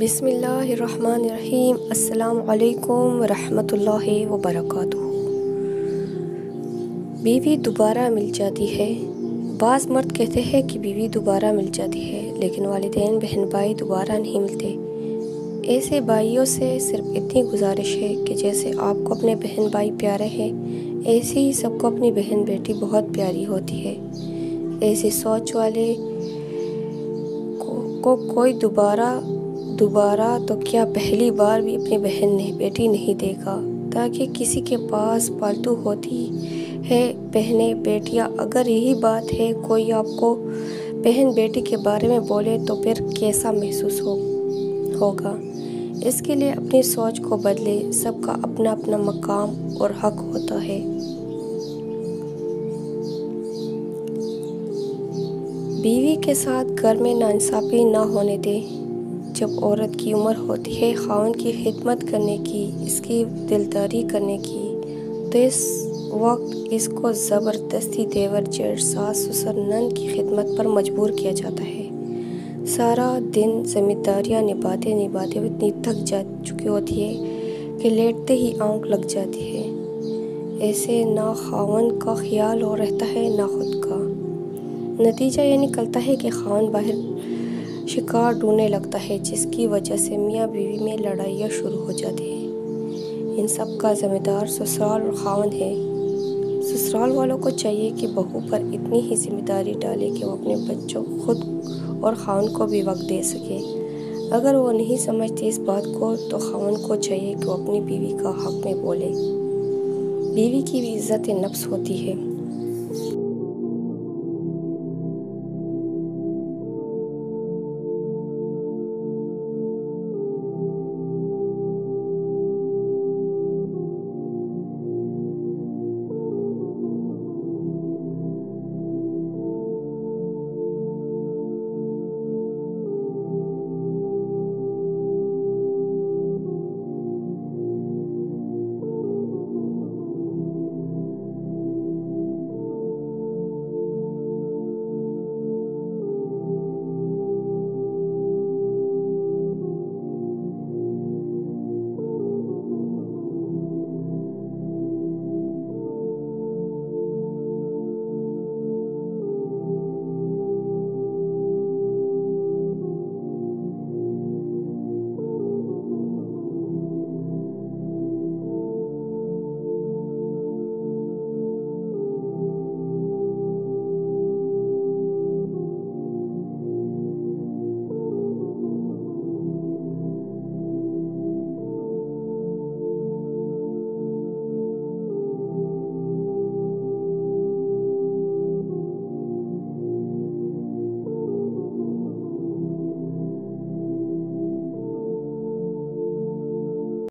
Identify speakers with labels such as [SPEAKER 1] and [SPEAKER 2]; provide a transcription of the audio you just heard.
[SPEAKER 1] بسم اللہ الرحمن الرحیم۔ السلام علیکم ورحمۃ اللہ وبرکاتہ۔ بیوی دوبارہ مل جاتی ہے۔ بعض مرد کہتے ہیں کہ بیوی دوبارہ مل جاتی ہے، لیکن والدین بہن بھائی دوبارہ نہیں ملتے۔ ایسے بھائیوں سے صرف اتنی گزارش ہے کہ جیسے آپ کو اپنے بہن بھائی پیارے ہیں، ایسے ہی سب کو اپنی بہن بیٹی بہت پیاری ہوتی ہے۔ ایسی سوچ والے کو کوئی دوبارہ تو کیا پہلی بار بھی اپنی بہن بیٹی نہیں دے گا، تاکہ کسی کے پاس پالتو ہوتی ہے بہنیں بیٹیاں۔ اگر یہی بات ہے، کوئی آپ کو بہن بیٹی کے بارے میں بولے تو پھر کیسا محسوس ہوگا؟ اس کے لیے اپنی سوچ کو بدلے۔ سب کا اپنا اپنا مقام اور حق ہوتا ہے۔ بیوی کے ساتھ گھر میں ناانصافی نہ ہونے دیں۔ جب عورت کی عمر ہوتی ہے خاوند کی خدمت کرنے کی، اس کی دلداری کرنے کی، تو اس وقت اس کو زبردستی دیور جیٹھ ساس سسر نند کی خدمت پر مجبور کیا جاتا ہے۔ سارا دن ذمہ داریاں نبھاتے وہ اتنی تھک چکی ہوتی ہے کہ لیٹتے ہی آنکھ لگ جاتی ہے۔ ایسے نہ خاوند کا خیال رہتا ہے نہ خود کا۔ نتیجہ یہ نکلتا ہے کہ خاوند باہر شکار ڈھونڈنے لگتا ہے، جس کی وجہ سے میاں بیوی میں لڑائیاں شروع ہو جاتی ہیں۔ ان سب کا ذمہ دار سسرال اور خاوند ہے۔ سسرال والوں کو چاہیے کہ بہو پر اتنی ہی ذمہ داری ڈالے کہ وہ اپنے بچوں، خود اور خاوند کو بھی وقت دے سکے۔ اگر وہ نہیں سمجھتی اس بات کو، تو خاوند کو چاہیے کہ وہ اپنی بیوی کا حق میں بولے۔ بیوی کی بھی عزت نفس ہوتی ہے۔